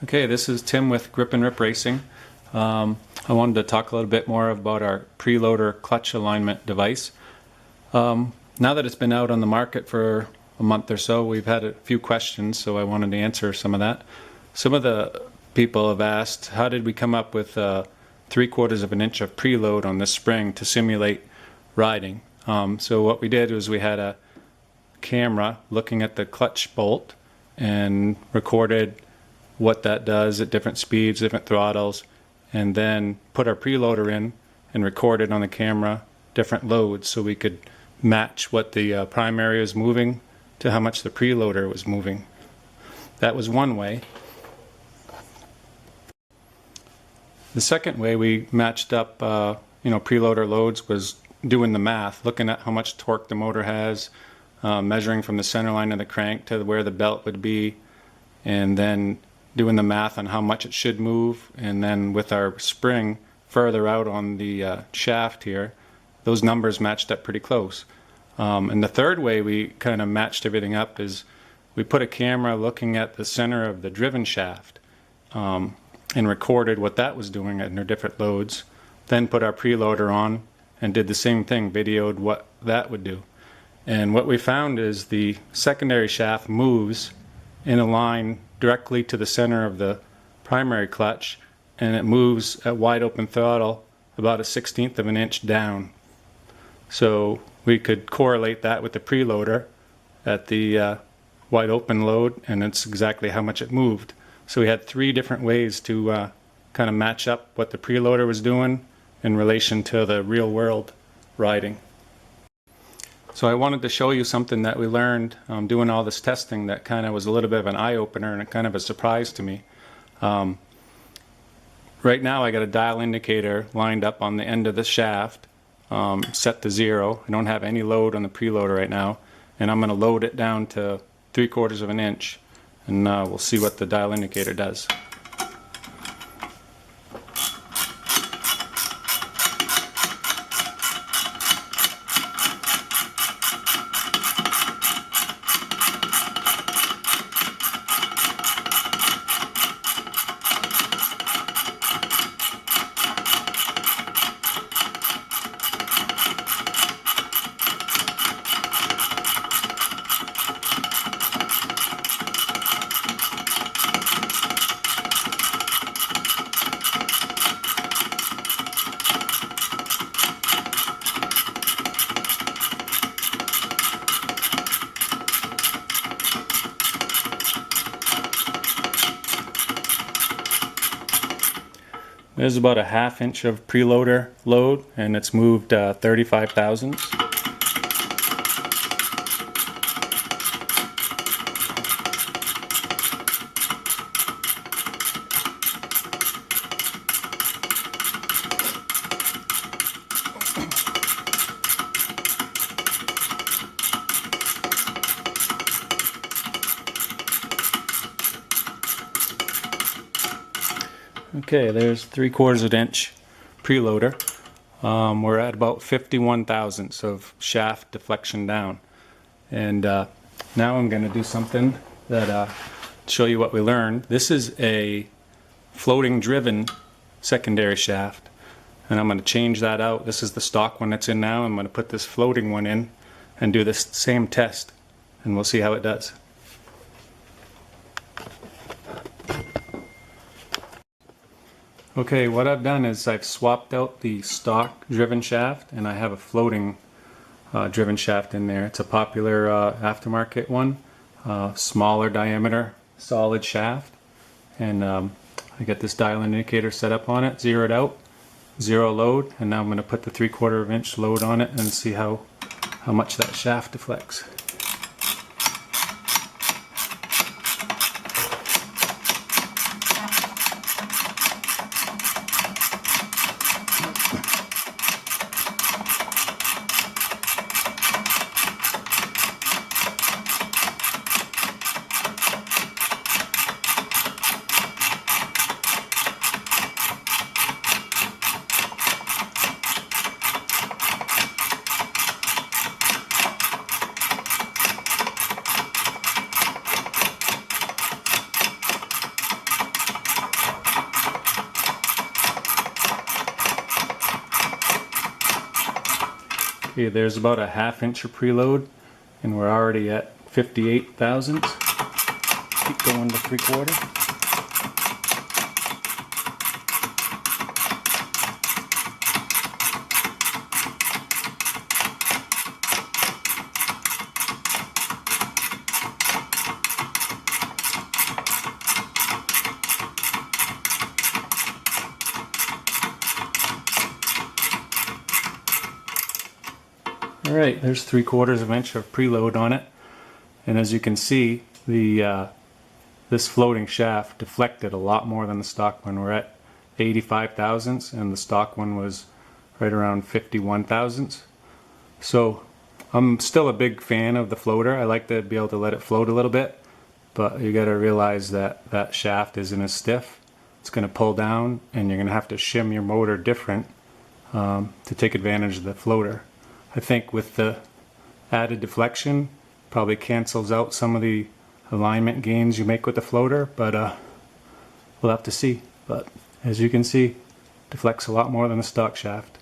Okay, this is Tim with Grip and Rip Racing. I wanted to talk a little bit more about our preloader clutch alignment device. Now that it's been out on the market for a month or so, we've had a few questions, so I wanted to answer some of that. Some of the people have asked, how did we come up with 3/4 of an inch of preload on this spring to simulate riding? So what we did was we had a camera looking at the clutch bolt and recorded what that does at different speeds, different throttles, and then put our preloader in and recorded on the camera different loads so we could match what the primary was moving to how much the preloader was moving. That was one way. The second way we matched up preloader loads was doing the math, looking at how much torque the motor has, measuring from the center line of the crank to where the belt would be, and then doing the math on how much it should move, and then with our spring further out on the shaft here, those numbers matched up pretty close. And the third way we kind of matched everything up is we put a camera looking at the center of the driven shaft and recorded what that was doing at their different loads, then put our preloader on and did the same thing, videoed what that would do. And what we found is the secondary shaft moves in a line directly to the center of the primary clutch, and it moves at wide open throttle about 1/16 of an inch down. So we could correlate that with the preloader at the wide open load, and it's exactly how much it moved. So we had three different ways to kind of match up what the preloader was doing in relation to the real world riding. So I wanted to show you something that we learned doing all this testing that kind of was a little bit of an eye-opener and kind of a surprise to me. Right now I got a dial indicator lined up on the end of the shaft, set to 0. I don't have any load on the preloader right now, and I'm going to load it down to 3/4 of an inch, and we'll see what the dial indicator does. There's about a 1/2 inch of preloader load, and it's moved 35 thousandths. Okay, there's 3/4 of an inch preloader. We're at about 51 thousandths of shaft deflection down. And now I'm going to do something that show you what we learned. This is a floating driven secondary shaft, and I'm going to change that out. This is the stock one that's in now. I'm going to put this floating one in and do this same test, and we'll see how it does. Okay, what I've done is I've swapped out the stock driven shaft, and I have a floating driven shaft in there. It's a popular aftermarket one, smaller diameter, solid shaft, and I got this dial indicator set up on it, zeroed out, 0 load, and now I'm going to put the 3/4 of an inch load on it and see how much that shaft deflects. Okay, there's about a 1/2 inch of preload, and we're already at 58 thousandths. Keep going to 3/4. Alright, there's 3/4 of an inch of preload on it, and as you can see, this floating shaft deflected a lot more than the stock one. We're at 85 thousandths and the stock one was right around 51 thousandths. So I'm still a big fan of the floater. I like to be able to let it float a little bit, but you got to realize that that shaft isn't as stiff. It's going to pull down and you're going to have to shim your motor different to take advantage of the floater. I think with the added deflection, probably cancels out some of the alignment gains you make with the floater, but we'll have to see. But as you can see, deflects a lot more than the stock shaft.